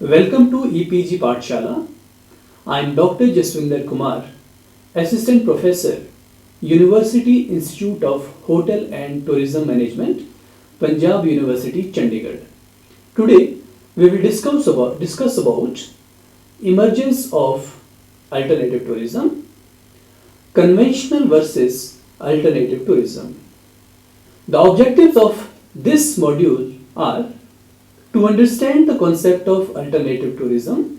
Welcome to EPG Pathshala. I am Dr. Jaswinder Kumar, Assistant Professor, University Institute of Hotel and Tourism Management, Punjab University, Chandigarh. Today, we will discuss about emergence of alternative tourism, conventional versus alternative tourism. The objectives of this module are to understand the concept of alternative tourism,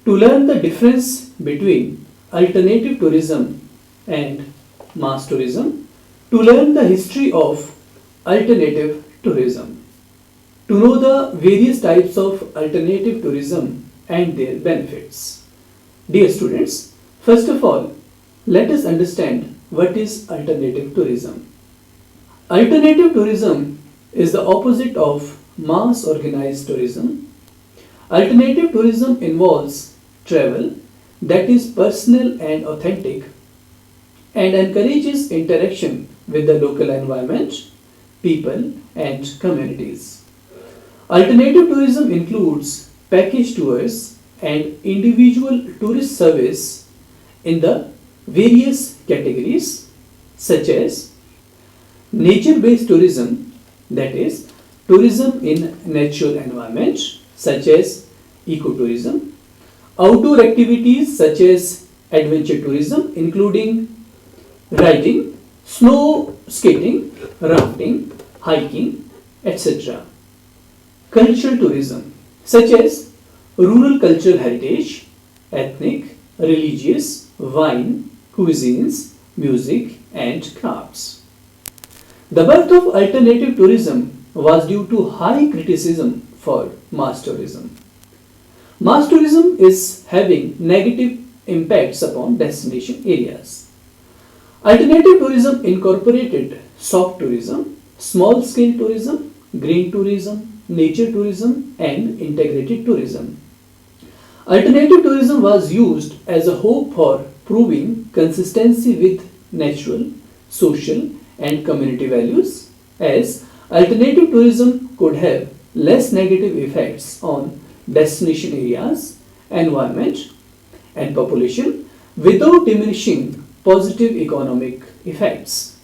to learn the difference between alternative tourism and mass tourism, to learn the history of alternative tourism, to know the various types of alternative tourism and their benefits. Dear students, first of all, let us understand what is alternative tourism. Alternative tourism is the opposite of mass organized tourism. Alternative tourism involves travel that is personal and authentic and encourages interaction with the local environment, people, and communities. Alternative tourism includes package tours and individual tourist service in the various categories such as nature-based tourism, that is, tourism in natural environment such as ecotourism, outdoor activities such as adventure tourism including riding, snow skating, rafting, hiking, etc. Cultural tourism such as rural cultural heritage, ethnic, religious, wine, cuisines, music and crafts. The birth of alternative tourism was due to high criticism for mass tourism. Mass tourism is having negative impacts upon destination areas. Alternative tourism incorporated soft tourism, small scale tourism, green tourism, nature tourism, and integrated tourism. Alternative tourism was used as a hope for proving consistency with natural, social, and community values, as alternative tourism could have less negative effects on destination areas, environment, and population without diminishing positive economic effects.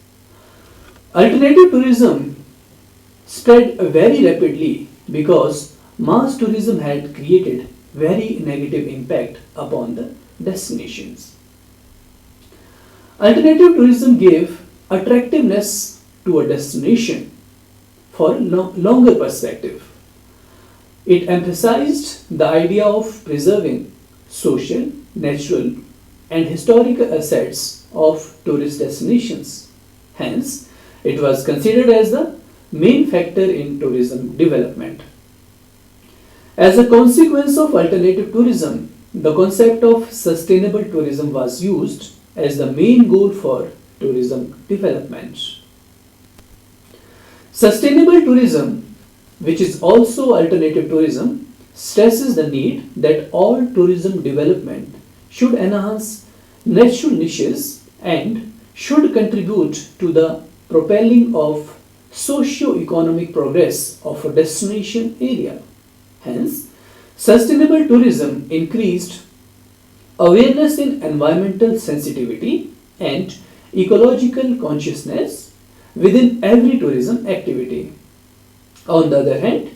Alternative tourism spread very rapidly because mass tourism had created very negative impact upon the destinations. Alternative tourism gave attractiveness to a destination for longer perspective. It emphasized the idea of preserving social, natural, and historical assets of tourist destinations. Hence, it was considered as the main factor in tourism development. As a consequence of alternative tourism, the concept of sustainable tourism was used as the main goal for tourism development. Sustainable tourism, which is also alternative tourism, stresses the need that all tourism development should enhance natural niches and should contribute to the propelling of socio-economic progress of a destination area. Hence, sustainable tourism increased awareness in environmental sensitivity and ecological consciousness within every tourism activity. On the other hand,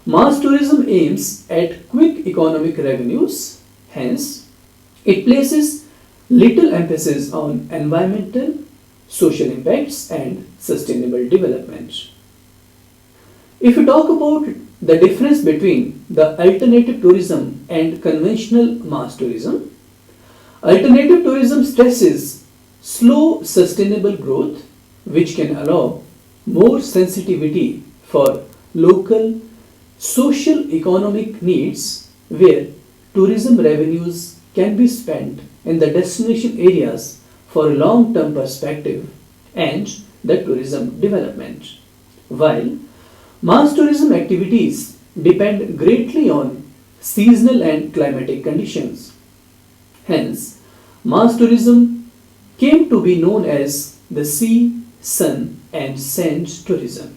mass tourism aims at quick economic revenues, hence, it places little emphasis on environmental, social impacts, and sustainable development. If we talk about the difference between the alternative tourism and conventional mass tourism, alternative tourism stresses slow sustainable growth which can allow more sensitivity for local social economic needs where tourism revenues can be spent in the destination areas for a long-term perspective and the tourism development. While mass tourism activities depend greatly on seasonal and climatic conditions. Hence, mass tourism came to be known as the sea, sun, and sand tourism.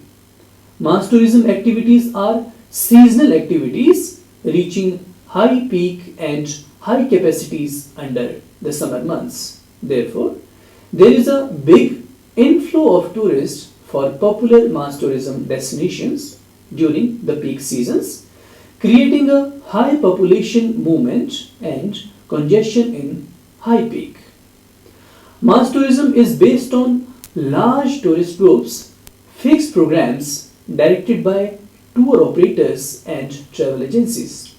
Mass tourism activities are seasonal activities reaching high peak and high capacities under the summer months. Therefore, there is a big inflow of tourists for popular mass tourism destinations during the peak seasons, creating a high population movement and congestion in high peak. Mass tourism is based on large tourist groups, fixed programs directed by tour operators and travel agencies.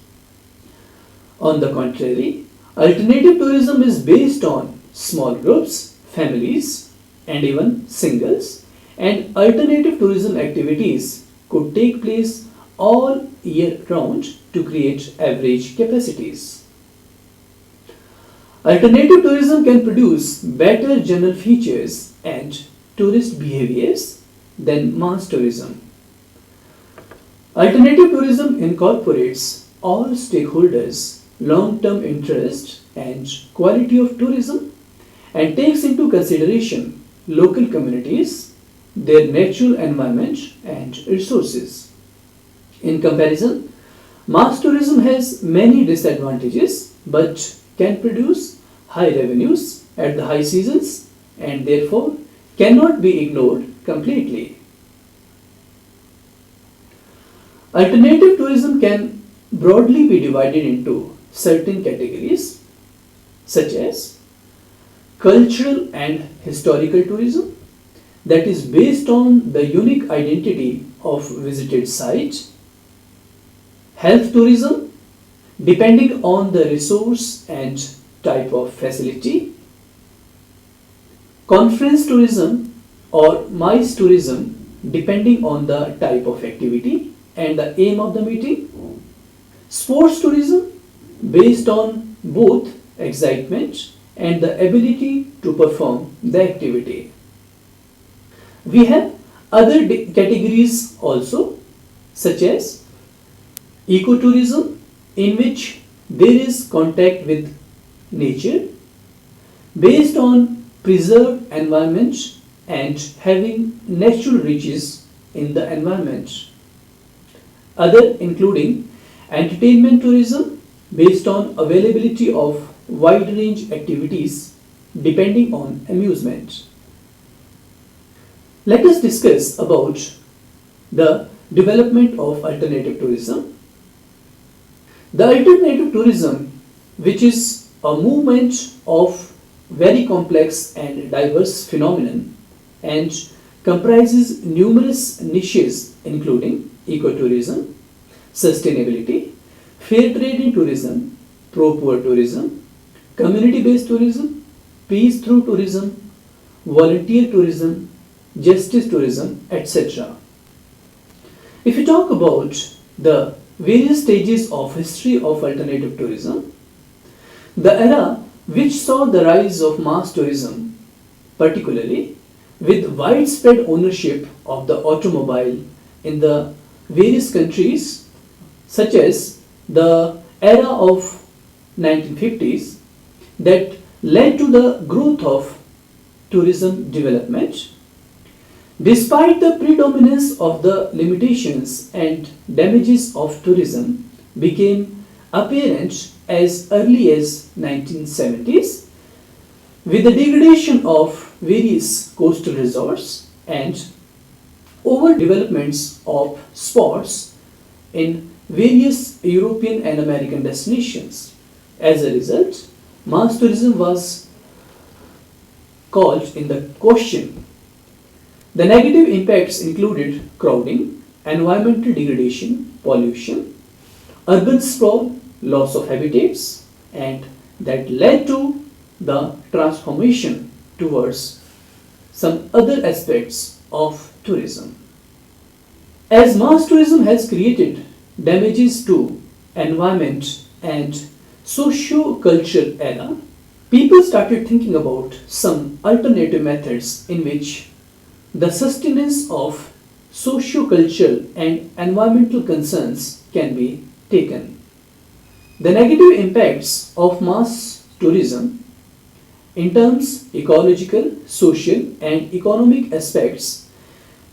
On the contrary, alternative tourism is based on small groups, families, and even singles, and alternative tourism activities could take place all year round to create average capacities. Alternative tourism can produce better general features and tourist behaviors than mass tourism. Alternative tourism incorporates all stakeholders' long-term interest and quality of tourism and takes into consideration local communities, their natural environment and resources. In comparison, mass tourism has many disadvantages but can produce high revenues at the high seasons and therefore cannot be ignored completely. Alternative tourism can broadly be divided into certain categories such as cultural and historical tourism, that is based on the unique identity of visited site; health tourism, depending on the resource and type of facility; conference tourism or MICE tourism, depending on the type of activity and the aim of the meeting; sports tourism, based on both excitement and the ability to perform the activity. We have other categories also, such as ecotourism, in which there is contact with nature, based on preserved environment and having natural riches in the environment. Other including entertainment tourism, based on availability of wide range activities depending on amusement. Let us discuss about the development of alternative tourism. The alternative tourism, which is a movement of very complex and diverse phenomenon and comprises numerous niches including ecotourism, sustainability, fair trade in tourism, pro-poor tourism, community-based tourism, peace through tourism, volunteer tourism, justice tourism, etc. If you talk about the various stages of history of alternative tourism, the era which saw the rise of mass tourism, particularly with widespread ownership of the automobile in the various countries, such as the era of 1950s, that led to the growth of tourism development. Despite the predominance of the limitations and damages of tourism became apparent as early as 1970s, with the degradation of various coastal resorts and overdevelopments of spots in various European and American destinations. As a result, mass tourism was called in the question. The negative impacts included crowding, environmental degradation, pollution, urban sprawl, loss of habitats, and that led to the transformation towards some other aspects of tourism. As mass tourism has created damages to environment and socio-cultural era, people started thinking about some alternative methods in which the sustenance of socio-cultural and environmental concerns can be taken. The negative impacts of mass tourism in terms ecological, social and economic aspects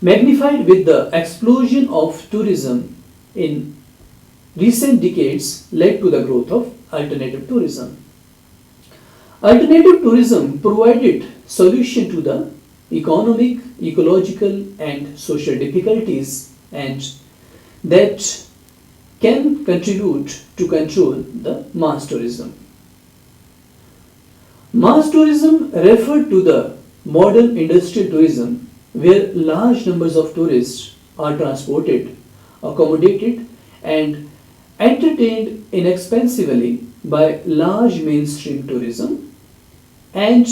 magnified with the explosion of tourism in recent decades led to the growth of alternative tourism. Alternative tourism provided solution to the economic, ecological and social difficulties and that can contribute to control the mass tourism. Mass tourism referred to the modern industrial tourism where large numbers of tourists are transported, accommodated and entertained inexpensively by large mainstream tourism and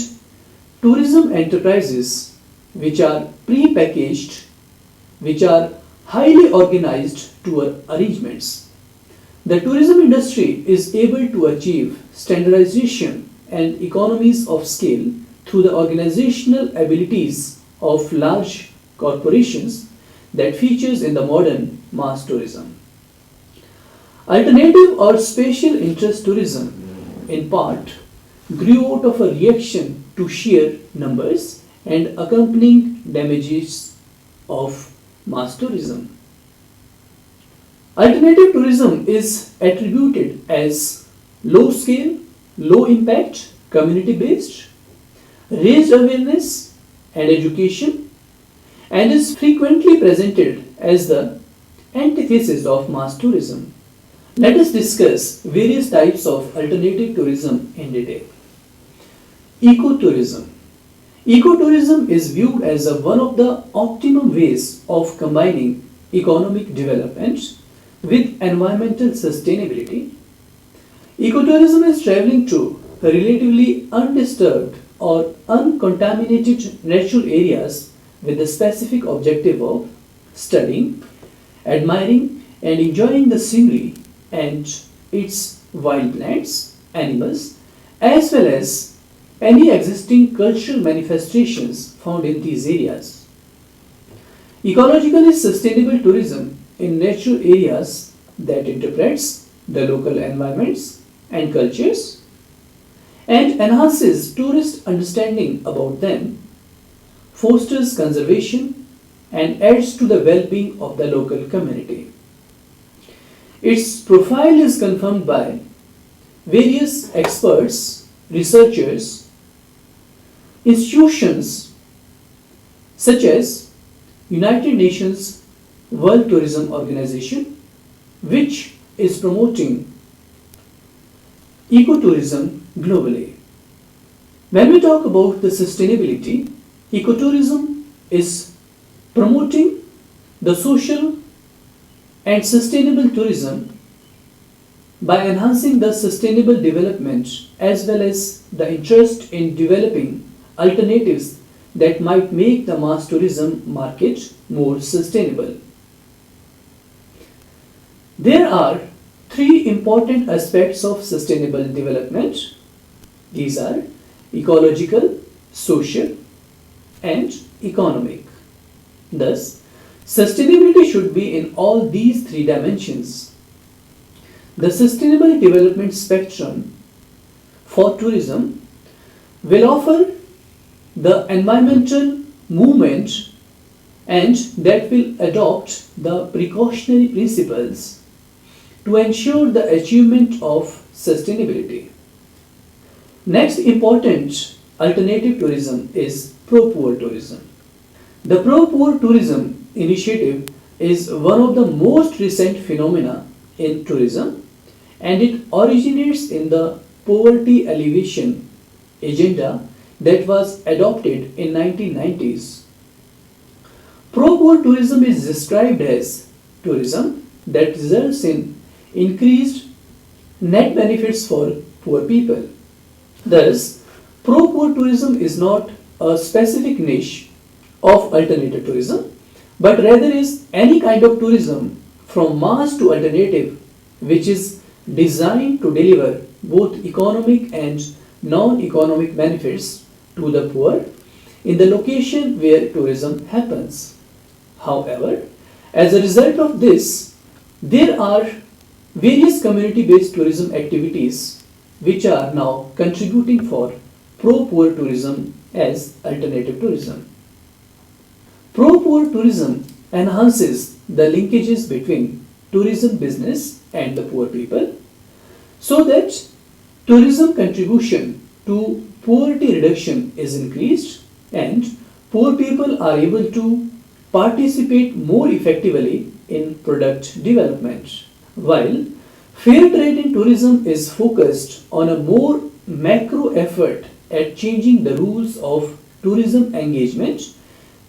tourism enterprises which are pre-packaged, which are highly organized tour arrangements. The tourism industry is able to achieve standardization and economies of scale through the organizational abilities of large corporations that features in the modern mass tourism. Alternative or special interest tourism, in part, grew out of a reaction to sheer numbers and accompanying damages of mass tourism. Alternative tourism is attributed as low scale, low impact, community based, raised awareness and education, and is frequently presented as the antithesis of mass tourism. Let us discuss various types of alternative tourism in detail. Ecotourism. Ecotourism is viewed as one of the optimum ways of combining economic development with environmental sustainability. Ecotourism is traveling to relatively undisturbed or uncontaminated natural areas with the specific objective of studying, admiring and enjoying the scenery and its wild plants, animals, as well as any existing cultural manifestations found in these areas. Ecologically sustainable tourism in natural areas that interprets the local environments and cultures and enhances tourist understanding about them, fosters conservation and adds to the well-being of the local community. Its profile is confirmed by various experts, researchers, institutions such as United Nations World Tourism Organization, which is promoting ecotourism globally. When we talk about the sustainability, ecotourism is promoting the social and sustainable tourism by enhancing the sustainable development as well as the interest in developing alternatives that might make the mass tourism market more sustainable. There are three important aspects of sustainable development. These are ecological, social, and economic. Thus, sustainability should be in all these three dimensions. The sustainable development spectrum for tourism will offer the environmental movement and that will adopt the precautionary principles to ensure the achievement of sustainability. Next important alternative tourism is pro-poor tourism. The pro-poor tourism initiative is one of the most recent phenomena in tourism and it originates in the poverty alleviation agenda that was adopted in 1990s. Pro-poor tourism is described as tourism that results in increased net benefits for poor people. Thus, pro-poor tourism is not a specific niche of alternative tourism, but rather is any kind of tourism from mass to alternative which is designed to deliver both economic and non-economic benefits to the poor in the location where tourism happens. However, as a result of this, there are various community-based tourism activities which are now contributing for pro-poor tourism as alternative tourism. Pro-poor tourism enhances the linkages between tourism business and the poor people, so that tourism contribution to poverty reduction is increased and poor people are able to participate more effectively in product development. While fair trade in tourism is focused on a more macro effort at changing the rules of tourism engagement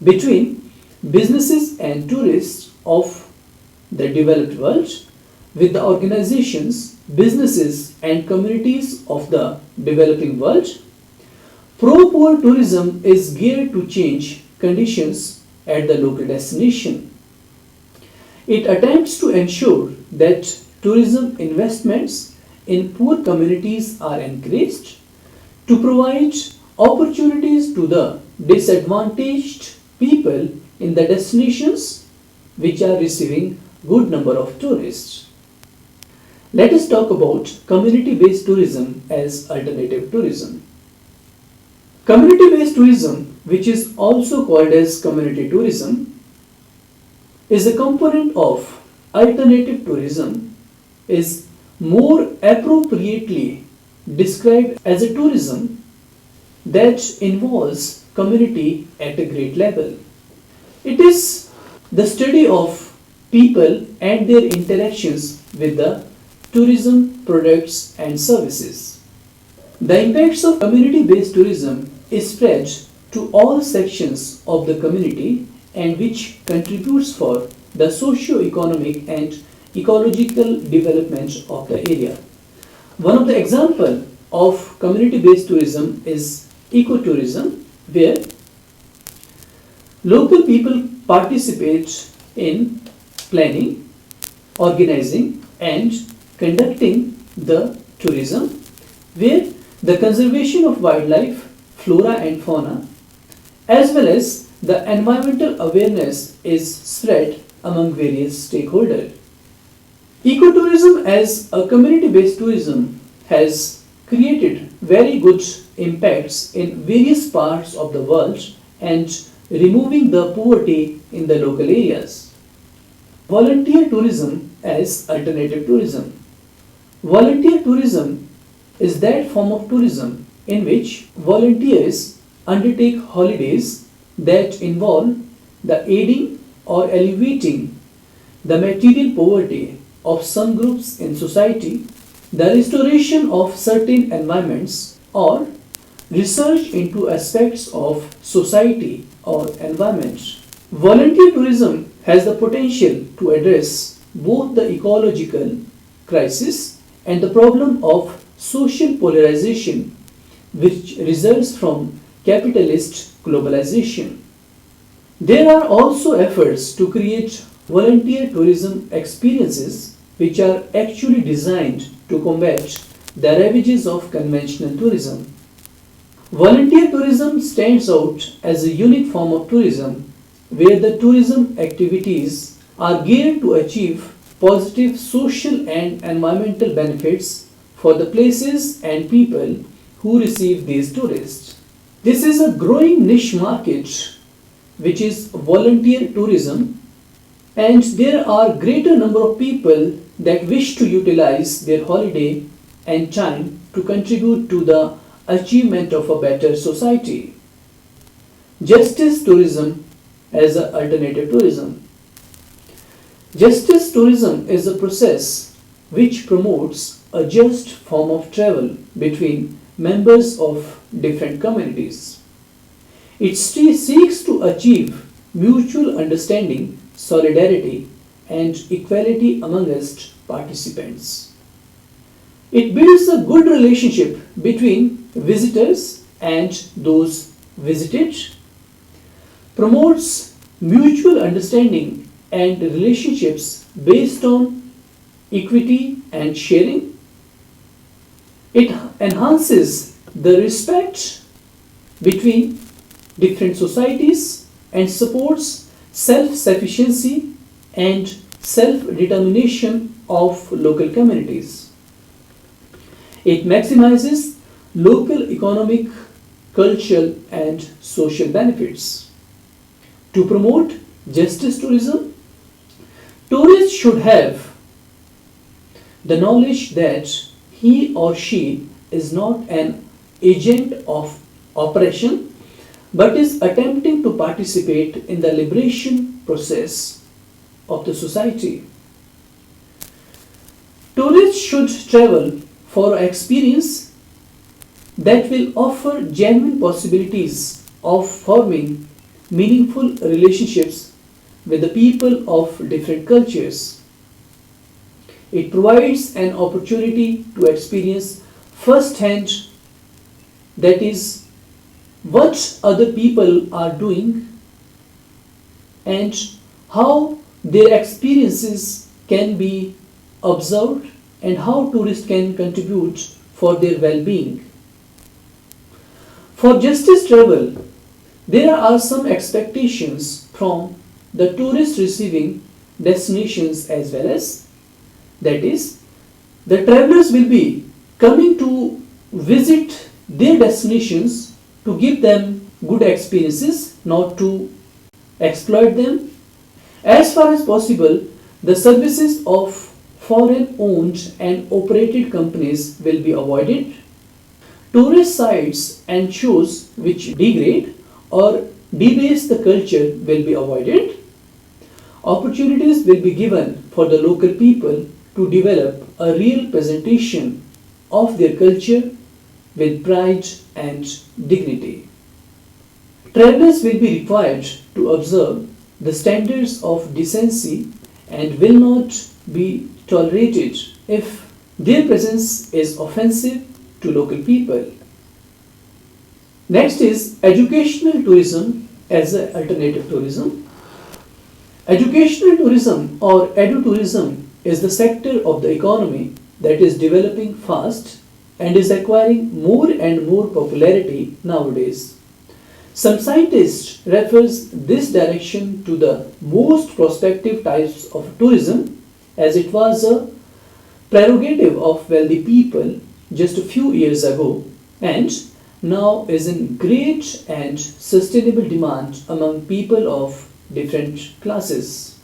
between businesses and tourists of the developed world, with the organizations, businesses, and communities of the developing world. Pro-poor tourism is geared to change conditions at the local destination. It attempts to ensure that tourism investments in poor communities are encouraged, to provide opportunities to the disadvantaged people in the destinations which are receiving good number of tourists. Let us talk about community-based tourism as alternative tourism. Community-based tourism, which is also called as community tourism, is a component of alternative tourism, is more appropriately described as a tourism that involves community at a great level. It is the study of people and their interactions with the tourism products and services. The impacts of community-based tourism is spread to all sections of the community and which contributes for the socio-economic and ecological development of the area. One of the examples of community-based tourism is ecotourism, where local people participate in planning, organizing, and conducting the tourism, where the conservation of wildlife, flora and fauna, as well as the environmental awareness is spread among various stakeholders. Ecotourism as a community-based tourism has created very good impacts in various parts of the world and removing the poverty in the local areas. Volunteer tourism as alternative tourism. Volunteer tourism is that form of tourism in which volunteers undertake holidays that involve the aiding or alleviating the material poverty of some groups in society, the restoration of certain environments, or research into aspects of society or environment. Volunteer tourism has the potential to address both the ecological crisis and the problem of social polarization which results from capitalist globalization. There are also efforts to create volunteer tourism experiences which are actually designed to combat the ravages of conventional tourism. Volunteer tourism stands out as a unique form of tourism where the tourism activities are geared to achieve positive social and environmental benefits for the places and people who receive these tourists. This is a growing niche market which is volunteer tourism, and there are greater number of people that wish to utilize their holiday and time to contribute to the achievement of a better society. Justice tourism as an alternative tourism. Justice tourism is a process which promotes a just form of travel between members of different communities. It seeks to achieve mutual understanding, solidarity, and equality amongst participants. It builds a good relationship between visitors and those visited, promotes mutual understanding and relationships based on equity and sharing. It enhances the respect between different societies and supports self-sufficiency and self-determination of local communities. It maximizes local economic, cultural, and social benefits. To promote justice tourism, tourists should have the knowledge that he or she is not an agent of oppression but is attempting to participate in the liberation process of the society. Tourists should travel for an experience that will offer genuine possibilities of forming meaningful relationships with the people of different cultures. It provides an opportunity to experience firsthand, that is, what other people are doing and how their experiences can be observed and how tourists can contribute for their well-being. For justice travel, there are some expectations from the tourists receiving destinations as well as, that is, the travelers will be coming to visit their destinations to give them good experiences, not to exploit them. As far as possible, the services of foreign owned and operated companies will be avoided. Tourist sites and shows which degrade or debase the culture will be avoided. Opportunities will be given for the local people to develop a real presentation of their culture with pride and dignity. Travelers will be required to observe the standards of decency and will not be tolerated if their presence is offensive to local people. Next is educational tourism as an alternative tourism. Educational tourism or edutourism is the sector of the economy that is developing fast and is acquiring more and more popularity nowadays. Some scientists refers this direction to the most prospective types of tourism, as it was a prerogative of wealthy people just a few years ago and now is in great and sustainable demand among people of different classes.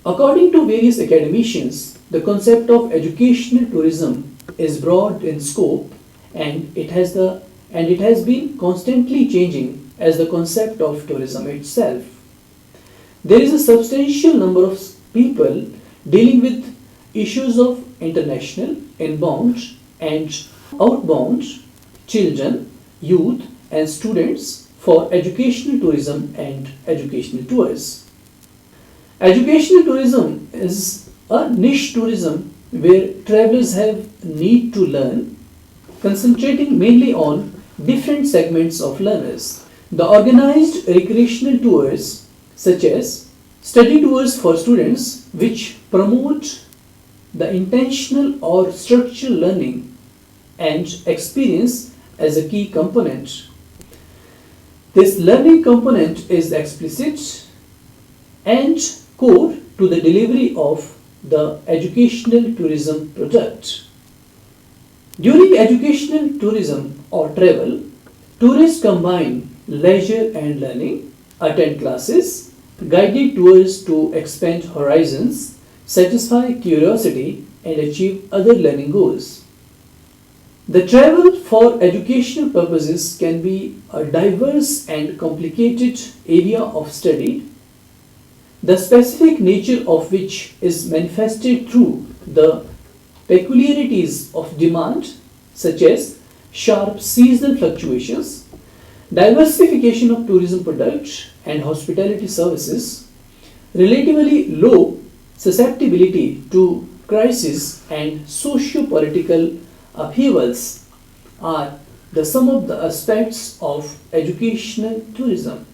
According to various academicians, the concept of educational tourism is broad in scope and it has been constantly changing as the concept of tourism itself. There is a substantial number of people dealing with issues of international, inbound and outbound children, youth and students for educational tourism and educational tours. Educational tourism is a niche tourism where travelers have need to learn, concentrating mainly on different segments of learners. The organized recreational tours such as study tours for students which promote the intentional or structural learning and experience as a key component. This learning component is explicit and core to the delivery of the educational tourism product. During educational tourism or travel, tourists combine leisure and learning, attend classes, guided tours to expand horizons, satisfy curiosity and achieve other learning goals. The travel for educational purposes can be a diverse and complicated area of study, the specific nature of which is manifested through the peculiarities of demand such as sharp seasonal fluctuations, diversification of tourism products and hospitality services, relatively low susceptibility to crisis and socio-political upheavals are the some of the aspects of educational tourism.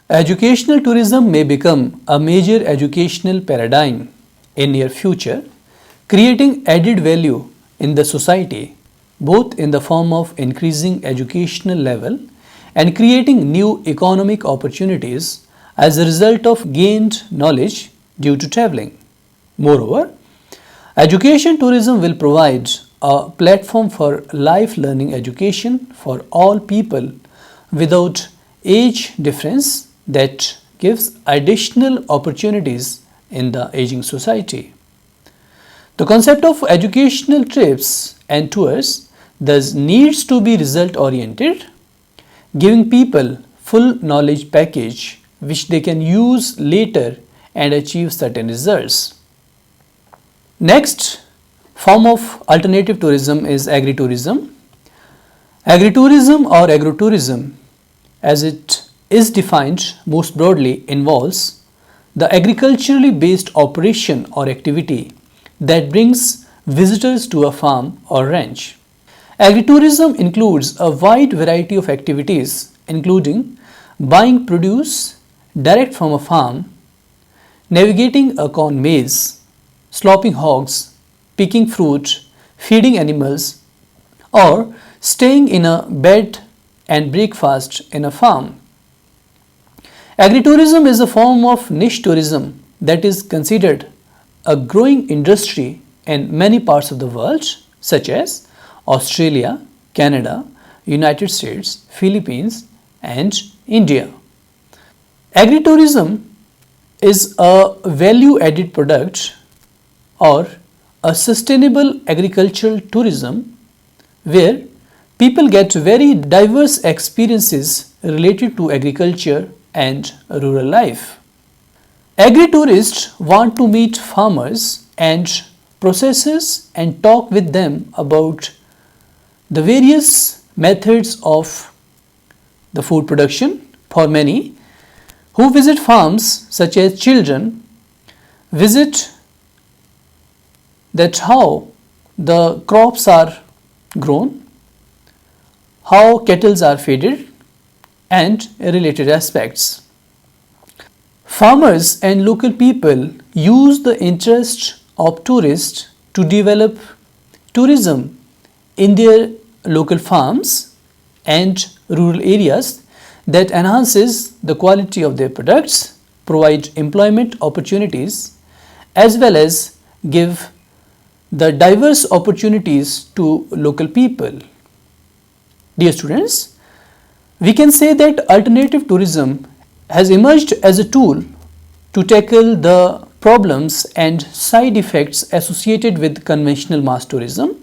Educational tourism may become a major educational paradigm in near future, creating added value in the society, both in the form of increasing educational level and creating new economic opportunities as a result of gained knowledge due to traveling. Moreover, education tourism will provide a platform for life learning education for all people without age difference that gives additional opportunities in the aging society. The concept of educational trips and tours thus needs to be result oriented, giving people full knowledge package which they can use later and achieve certain results. Next form of alternative tourism is agritourism. Agritourism or agrotourism, as it is defined most broadly, involves the agriculturally based operation or activity that brings visitors to a farm or ranch. Agritourism includes a wide variety of activities including buying produce direct from a farm, navigating a corn maze, sloping hogs, picking fruit, feeding animals, or staying in a bed and breakfast in a farm. Agritourism is a form of niche tourism that is considered a growing industry in many parts of the world, such as Australia, Canada, United States, Philippines, and India. Agritourism is a value added product or a sustainable agricultural tourism where people get very diverse experiences related to agriculture and rural life. Agri-tourists want to meet farmers and processors and talk with them about the various methods of the food production. For many who visit farms, such as children, visit that how the crops are grown, how cattle are fed, and related aspects. Farmers and local people use the interest of tourists to develop tourism in their local farms and rural areas that enhances the quality of their products, provide employment opportunities, as well as give the diverse opportunities to local people. Dear students, we can say that alternative tourism has emerged as a tool to tackle the problems and side effects associated with conventional mass tourism.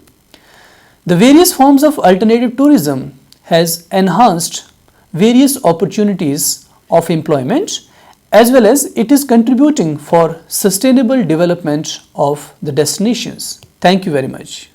The various forms of alternative tourism has enhanced various opportunities of employment, as well as it is contributing for sustainable development of the destinations. Thank you very much.